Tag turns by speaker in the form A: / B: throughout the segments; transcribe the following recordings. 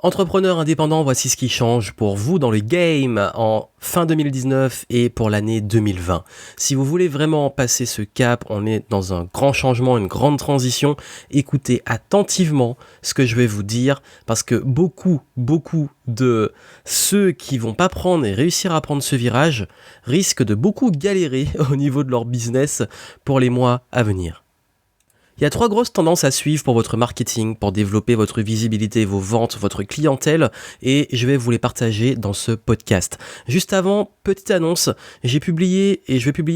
A: Entrepreneurs indépendants, voici ce qui change pour vous dans le game en fin 2019 et pour l'année 2020. Si vous voulez vraiment passer ce cap, on est dans un grand changement, une grande transition. Écoutez attentivement ce que je vais vous dire parce que beaucoup de ceux qui vont pas prendre et réussir à prendre ce virage risquent de beaucoup galérer au niveau de leur business pour les mois à venir. Il y a 3 grosses tendances à suivre pour votre marketing, pour développer votre visibilité, vos ventes, votre clientèle, et je vais vous les partager dans ce podcast. Juste avant, petite annonce, je vais publier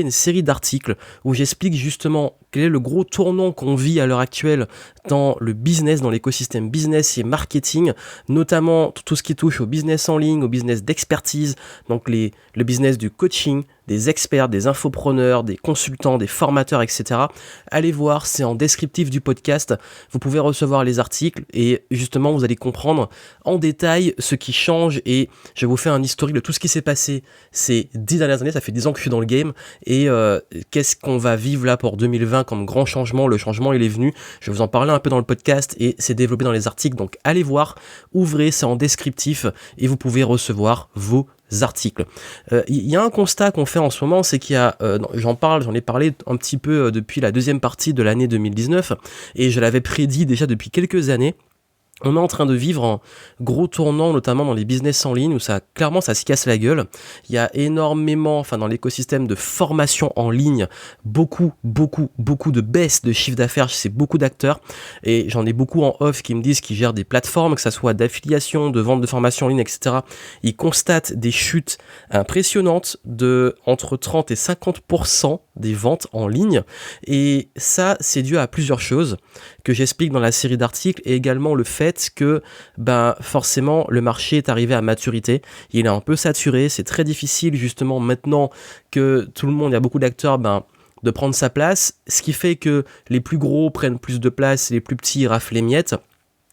A: une série d'articles où j'explique justement quel est le gros tournant qu'on vit à l'heure actuelle dans le business, dans l'écosystème business et marketing, notamment tout ce qui touche au business en ligne, au business d'expertise, donc le business du coaching, des experts, des infopreneurs, des consultants, des formateurs, etc. Allez voir, c'est en descriptif du podcast. Vous pouvez recevoir les articles et justement, vous allez comprendre en détail ce qui change et je vais vous faire un historique de tout ce qui s'est passé ces 10 dernières années. Ça fait 10 ans que je suis dans le game et qu'est-ce qu'on va vivre là pour 2020 comme grand changement. Le changement, il est venu. Je vais vous en parler un peu dans le podcast et c'est développé dans les articles. Donc, allez voir, ouvrez, c'est en descriptif et vous pouvez recevoir vos articles. Il y a un constat qu'on fait en ce moment, c'est qu'il y a, j'en ai parlé un petit peu depuis la deuxième partie de l'année 2019 et je l'avais prédit déjà depuis quelques années. On est en train de vivre un gros tournant, notamment dans les business en ligne, où ça se casse la gueule. Il y a énormément, dans l'écosystème de formation en ligne, beaucoup de baisse de chiffre d'affaires chez beaucoup d'acteurs. Et j'en ai beaucoup en off qui me disent qu'ils gèrent des plateformes, que ça soit d'affiliation, de vente de formation en ligne, etc. Ils constatent des chutes impressionnantes de entre 30 et 50% des ventes en ligne. Et ça, c'est dû à plusieurs choses que j'explique dans la série d'articles et également le fait que forcément le marché est arrivé à maturité, il est un peu saturé, c'est très difficile justement maintenant que tout le monde, il y a beaucoup d'acteurs, de prendre sa place, ce qui fait que les plus gros prennent plus de place et les plus petits raflent les miettes.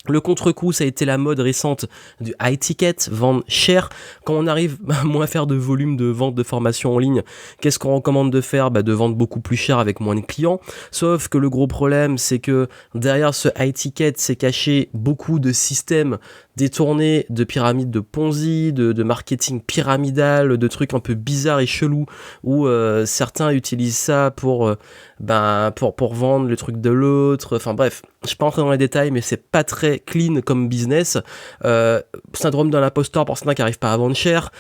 A: Le contre-coup, ça a été la mode récente du high ticket, vendre cher. Quand on arrive à moins faire de volume de vente de formation en ligne, qu'est-ce qu'on recommande de faire ? De vendre beaucoup plus cher avec moins de clients. Sauf que le gros problème, c'est que derrière ce high ticket, c'est caché beaucoup de systèmes détournés de pyramides de Ponzi, de marketing pyramidal, de trucs un peu bizarres et chelous, où certains utilisent ça pour vendre le truc de l'autre. Enfin bref, je vais pas entrer dans les détails, mais c'est pas très clean comme business. Syndrome de l'imposteur pour certains qui arrivent pas à vendre cher.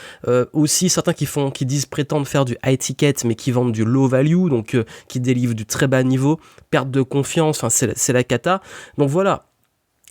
A: Aussi certains qui disent prétendre faire du high ticket, mais qui vendent du low value, donc qui délivrent du très bas niveau. Perte de confiance, c'est la cata. Donc voilà.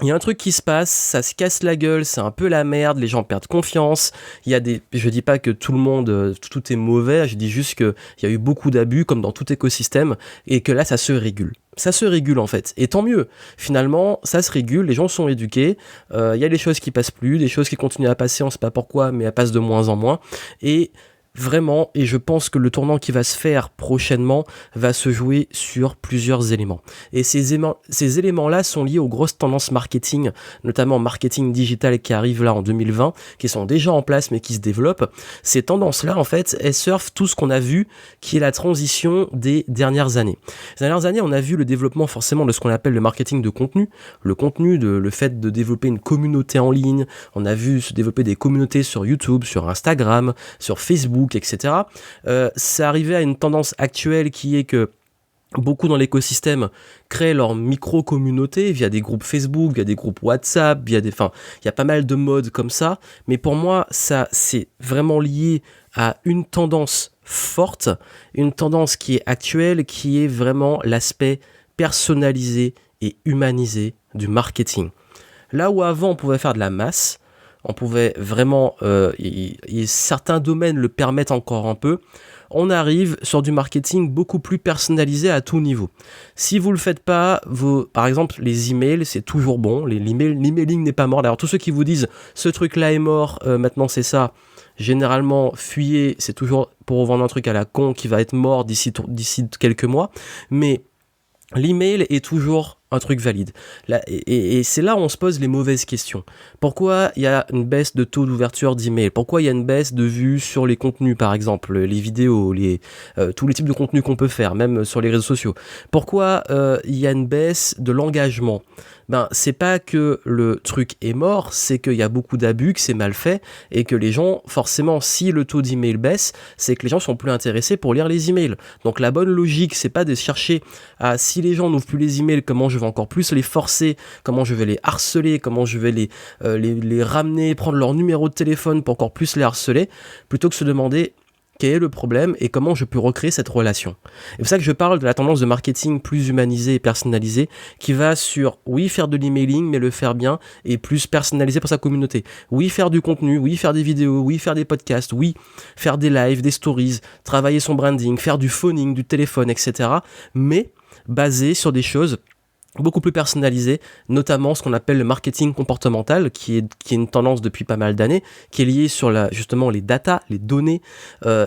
A: Il y a un truc qui se passe, ça se casse la gueule, c'est un peu la merde, les gens perdent confiance. Je dis pas que tout le monde, tout est mauvais, je dis juste que il y a eu beaucoup d'abus, comme dans tout écosystème, et que là, ça se régule. Ça se régule en fait, et tant mieux. Finalement, ça se régule, les gens sont éduqués, il y a des choses qui passent plus, des choses qui continuent à passer, on sait pas pourquoi, mais elles passent de moins en moins, et vraiment, et je pense que le tournant qui va se faire prochainement va se jouer sur plusieurs éléments. Et ces éléments-là sont liés aux grosses tendances marketing, notamment marketing digital qui arrivent là en 2020, qui sont déjà en place mais qui se développent. Ces tendances-là, en fait, elles surfent tout ce qu'on a vu, qui est la transition des dernières années. Ces dernières années, on a vu le développement forcément de ce qu'on appelle le marketing de contenu. Le contenu, le fait de développer une communauté en ligne. On a vu se développer des communautés sur YouTube, sur Instagram, sur Facebook, etc. C'est arrivé à une tendance actuelle qui est que beaucoup dans l'écosystème créent leur micro-communauté via des groupes Facebook, via des groupes WhatsApp, il y a pas mal de modes comme ça. Mais pour moi, ça, c'est vraiment lié à une tendance forte, une tendance qui est actuelle, qui est vraiment l'aspect personnalisé et humanisé du marketing. Là où avant, on pouvait faire de la masse, on pouvait vraiment, certains domaines le permettent encore un peu, on arrive sur du marketing beaucoup plus personnalisé à tout niveau. Si vous le faites pas, par exemple, les emails, c'est toujours bon, l'emailing n'est pas mort. D'ailleurs, tous ceux qui vous disent ce truc-là est mort, maintenant c'est ça, généralement, fuyez, c'est toujours pour vendre un truc à la con qui va être mort d'ici quelques mois, mais l'email est toujours un truc valide. Là, et c'est là où on se pose les mauvaises questions. Pourquoi il y a une baisse de taux d'ouverture d'email? Pourquoi il y a une baisse de vues sur les contenus, par exemple, les vidéos, tous les types de contenus qu'on peut faire, même sur les réseaux sociaux? Pourquoi il y a une baisse de l'engagement? C'est pas que le truc est mort, c'est qu'il y a beaucoup d'abus, que c'est mal fait, et que les gens, forcément, si le taux d'email baisse, c'est que les gens sont plus intéressés pour lire les emails. Donc la bonne logique, c'est pas de chercher à, si les gens n'ouvrent plus les emails, comment je vais encore plus les forcer, comment je vais les harceler, comment je vais les ramener, prendre leur numéro de téléphone pour encore plus les harceler, plutôt que se demander quel est le problème et comment je peux recréer cette relation. C'est pour ça que je parle de la tendance de marketing plus humanisé et personnalisé qui va sur, oui, faire de l'emailing, mais le faire bien et plus personnalisé pour sa communauté. Oui, faire du contenu, oui, faire des vidéos, oui, faire des podcasts, oui, faire des lives, des stories, travailler son branding, faire du phoning, du téléphone, etc. Mais basé sur des choses beaucoup plus personnalisé, notamment ce qu'on appelle le marketing comportemental, qui est une tendance depuis pas mal d'années, qui est liée sur justement les data, les données,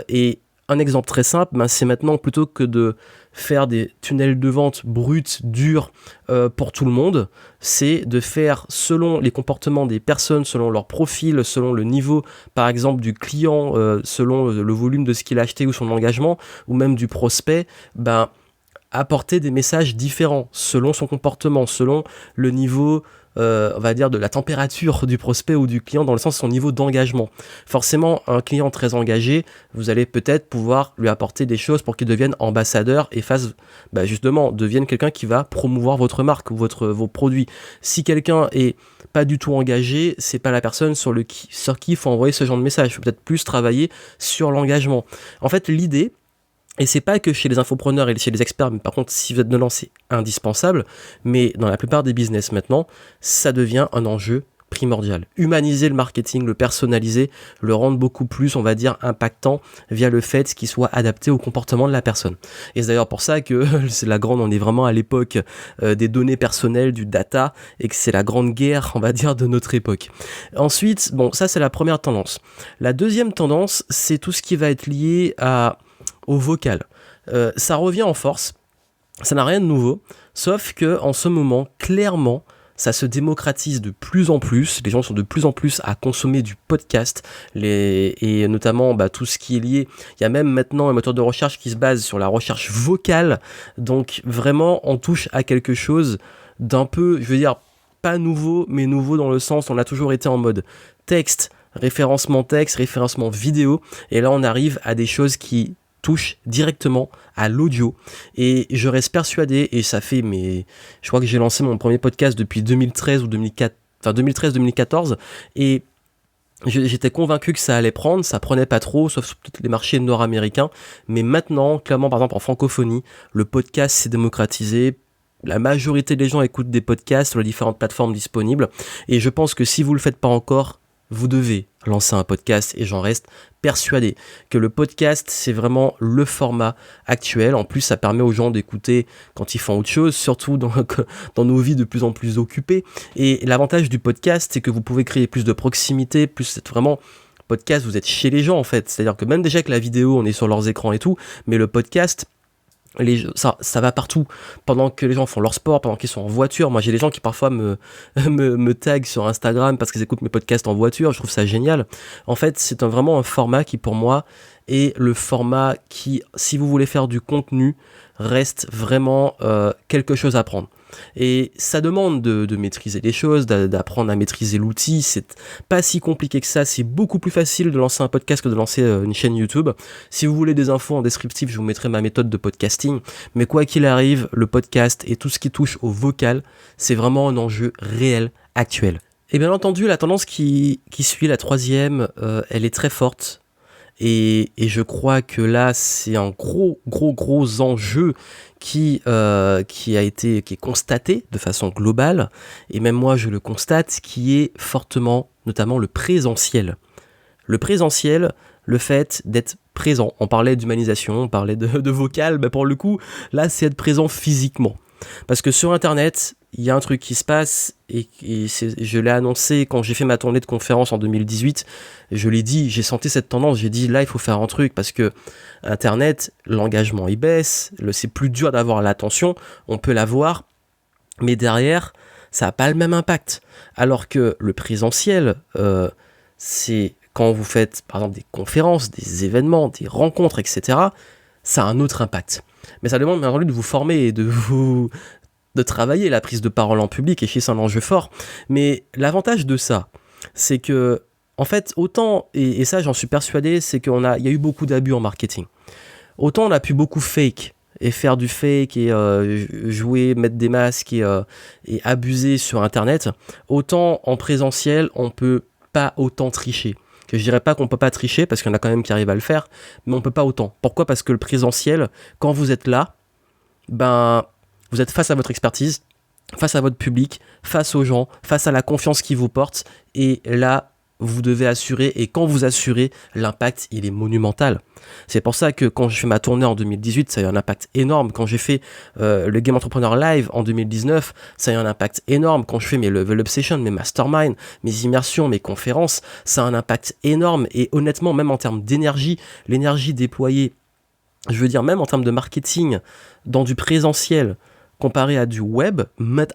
A: et un exemple très simple, c'est maintenant, plutôt que de faire des tunnels de vente bruts, durs, pour tout le monde, c'est de faire selon les comportements des personnes, selon leur profil, selon le niveau, par exemple, du client, selon le volume de ce qu'il a acheté ou son engagement, ou même du prospect, apporter des messages différents selon son comportement, selon le niveau, on va dire, de la température du prospect ou du client, dans le sens de son niveau d'engagement. Forcément, un client très engagé, vous allez peut-être pouvoir lui apporter des choses pour qu'il devienne ambassadeur et devienne quelqu'un qui va promouvoir votre marque ou vos produits. Si quelqu'un est pas du tout engagé, c'est pas la personne sur qui il faut envoyer ce genre de message. Il faut peut-être plus travailler sur l'engagement. En fait, l'idée, et c'est pas que chez les infopreneurs et chez les experts, mais par contre, si vous êtes dedans, c'est indispensable. Mais dans la plupart des business maintenant, ça devient un enjeu primordial. Humaniser le marketing, le personnaliser, le rendre beaucoup plus, on va dire, impactant via le fait qu'il soit adapté au comportement de la personne. Et c'est d'ailleurs pour ça que on est vraiment à l'époque des données personnelles, du data, et que c'est la grande guerre, on va dire, de notre époque. Ensuite, ça c'est la première tendance. La deuxième tendance, c'est tout ce qui va être lié au vocal. Ça revient en force, ça n'a rien de nouveau, sauf que en ce moment, clairement, ça se démocratise de plus en plus, les gens sont de plus en plus à consommer du podcast, et notamment tout ce qui est lié, il y a même maintenant un moteur de recherche qui se base sur la recherche vocale, donc vraiment on touche à quelque chose d'un peu, je veux dire, pas nouveau, mais nouveau dans le sens, on a toujours été en mode texte, référencement vidéo, et là on arrive à des choses qui touche directement à l'audio, et je reste persuadé, et je crois que j'ai lancé mon premier podcast depuis 2013 ou 2013-2014, et j'étais convaincu que ça allait prendre, ça prenait pas trop, sauf sur peut-être les marchés nord-américains, mais maintenant, clairement, par exemple en francophonie, le podcast s'est démocratisé. La majorité des gens écoutent des podcasts sur les différentes plateformes disponibles, et je pense que si vous le faites pas encore, vous devez lancer un podcast, et j'en reste persuadé que le podcast, c'est vraiment le format actuel. En plus, ça permet aux gens d'écouter quand ils font autre chose, surtout dans nos vies de plus en plus occupées. Et l'avantage du podcast, c'est que vous pouvez créer plus de proximité, plus vraiment... Podcast, vous êtes chez les gens en fait. C'est-à-dire que même déjà que la vidéo, on est sur leurs écrans et tout, mais le podcast... ça va partout, pendant que les gens font leur sport, pendant qu'ils sont en voiture. Moi j'ai des gens qui parfois me taguent sur Instagram parce qu'ils écoutent mes podcasts en voiture, je trouve ça génial. En fait c'est vraiment un format qui pour moi est le format qui, si vous voulez faire du contenu, reste vraiment quelque chose à prendre. Et ça demande de maîtriser les choses, d'apprendre à maîtriser l'outil. C'est pas si compliqué que ça, c'est beaucoup plus facile de lancer un podcast que de lancer une chaîne YouTube. Si vous voulez des infos en descriptif, je vous mettrai ma méthode de podcasting, mais quoi qu'il arrive, le podcast et tout ce qui touche au vocal, c'est vraiment un enjeu réel, actuel. Et bien entendu, la tendance qui suit, la troisième, elle est très forte. Et je crois que là, c'est un gros enjeu qui est constaté de façon globale, et même moi je le constate, qui est fortement, notamment le présentiel. Le présentiel, le fait d'être présent. On parlait d'humanisation, on parlait de vocal, pour le coup, là c'est être présent physiquement. Parce que sur Internet, il y a un truc qui se passe, et je l'ai annoncé quand j'ai fait ma tournée de conférence en 2018, je l'ai dit, j'ai senti cette tendance, j'ai dit là il faut faire un truc, parce que Internet, l'engagement il baisse, c'est plus dur d'avoir l'attention, on peut l'avoir, mais derrière, ça n'a pas le même impact. Alors que le présentiel, c'est quand vous faites par exemple des conférences, des événements, des rencontres, etc., ça a un autre impact. Mais ça demande bien entendu de vous former et de travailler la prise de parole en public, et c'est un enjeu fort. Mais l'avantage de ça, c'est que, en fait, autant, et ça j'en suis persuadé, c'est qu'il y a eu beaucoup d'abus en marketing. Autant on a pu beaucoup fake, et faire du fake, et jouer, mettre des masques, et abuser sur Internet, autant en présentiel, on peut pas autant tricher. Que je dirais pas qu'on peut pas tricher, parce qu'il y en a quand même qui arrivent à le faire, mais on peut pas autant. Pourquoi ? Parce que le présentiel, quand vous êtes là, vous êtes face à votre expertise, face à votre public, face aux gens, face à la confiance qu'ils vous portent, et là, vous devez assurer, et quand vous assurez, l'impact, il est monumental. C'est pour ça que quand j'ai fait ma tournée en 2018, ça a eu un impact énorme. Quand j'ai fait le Game Entrepreneur Live en 2019, ça a eu un impact énorme. Quand je fais mes Level Up Sessions, mes Mastermind, mes immersions, mes conférences, ça a un impact énorme. Et honnêtement, même en termes d'énergie, l'énergie déployée, je veux dire, même en termes de marketing, dans du présentiel, comparé à du web,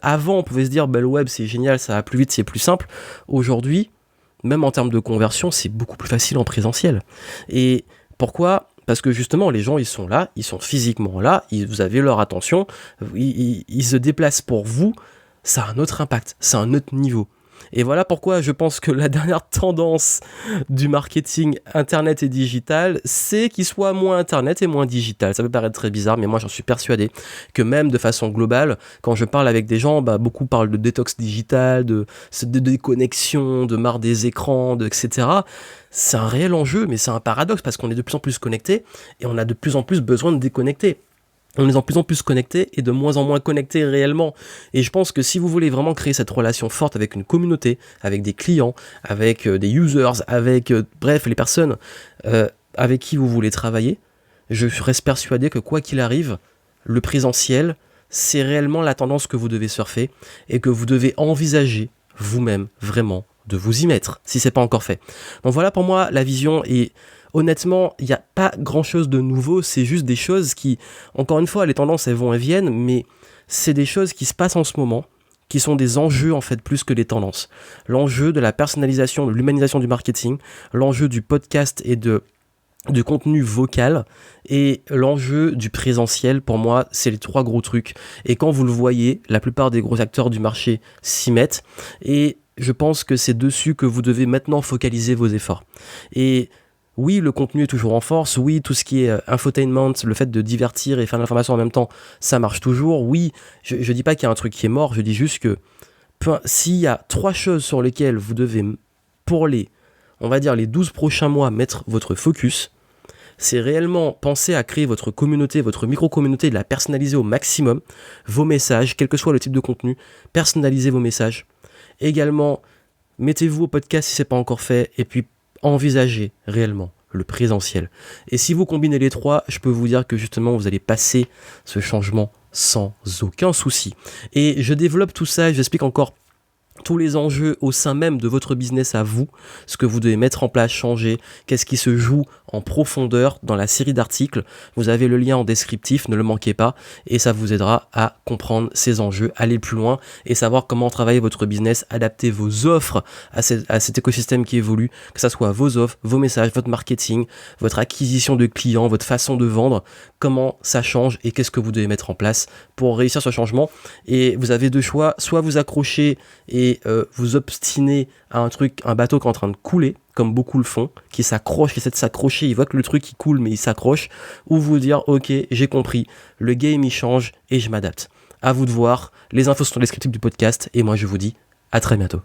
A: avant, on pouvait se dire, le web, c'est génial, ça va plus vite, c'est plus simple. Aujourd'hui, même en termes de conversion, c'est beaucoup plus facile en présentiel. Et pourquoi ? Parce que justement, les gens, ils sont là, ils sont physiquement là, vous avez leur attention, ils se déplacent pour vous, ça a un autre impact, c'est un autre niveau. Et voilà pourquoi je pense que la dernière tendance du marketing internet et digital, c'est qu'il soit moins internet et moins digital. Ça peut paraître très bizarre, mais moi j'en suis persuadé que même de façon globale, quand je parle avec des gens, beaucoup parlent de détox digital, de déconnexion, de marre des écrans, etc. C'est un réel enjeu, mais c'est un paradoxe parce qu'on est de plus en plus connectés et on a de plus en plus besoin de déconnecter. On est de plus en plus connectés et de moins en moins connectés réellement. Et je pense que si vous voulez vraiment créer cette relation forte avec une communauté, avec des clients, avec des users, avec bref les personnes avec qui vous voulez travailler, je reste persuadé que quoi qu'il arrive, le présentiel, c'est réellement la tendance que vous devez surfer et que vous devez envisager vous-même vraiment de vous y mettre si c'est pas encore fait. Donc voilà pour moi la vision, et honnêtement, il n'y a pas grand-chose de nouveau, c'est juste des choses qui, encore une fois, les tendances, elles vont et viennent, mais c'est des choses qui se passent en ce moment, qui sont des enjeux, en fait, plus que des tendances. L'enjeu de la personnalisation, de l'humanisation du marketing, l'enjeu du podcast et du contenu vocal, et l'enjeu du présentiel, pour moi, c'est les 3 gros trucs. Et quand vous le voyez, la plupart des gros acteurs du marché s'y mettent, et je pense que c'est dessus que vous devez maintenant focaliser vos efforts. Et oui, le contenu est toujours en force. Oui, tout ce qui est infotainment, le fait de divertir et faire de l'information en même temps, ça marche toujours. Oui, je dis pas qu'il y a un truc qui est mort, je dis juste que s'il y a 3 choses sur lesquelles vous devez, pour on va dire les 12 prochains mois, mettre votre focus, c'est réellement penser à créer votre communauté, votre micro-communauté, de la personnaliser au maximum, vos messages, quel que soit le type de contenu, personnalisez vos messages. Également, mettez-vous au podcast si ce n'est pas encore fait, et puis envisagez réellement le présentiel. Et si vous combinez les 3, je peux vous dire que justement vous allez passer ce changement sans aucun souci. Et je développe tout ça, j'explique encore tous les enjeux au sein même de votre business à vous, ce que vous devez mettre en place, changer, qu'est-ce qui se joue en profondeur dans la série d'articles. Vous avez le lien en descriptif, ne le manquez pas, et ça vous aidera à comprendre ces enjeux, aller plus loin et savoir comment travailler votre business, adapter vos offres à cet écosystème qui évolue, que ça soit vos offres, vos messages, votre marketing, votre acquisition de clients, votre façon de vendre, comment ça change et qu'est-ce que vous devez mettre en place pour réussir ce changement. Et vous avez 2 choix, soit vous accrochez et vous obstinez à un bateau qui est en train de couler, comme beaucoup le font, qui s'accroche, qui essaie de s'accrocher, il voit que le truc il coule mais il s'accroche, ou vous dire ok, j'ai compris, le game il change et je m'adapte. À vous de voir, les infos sont dans le descriptif du podcast et moi je vous dis à très bientôt.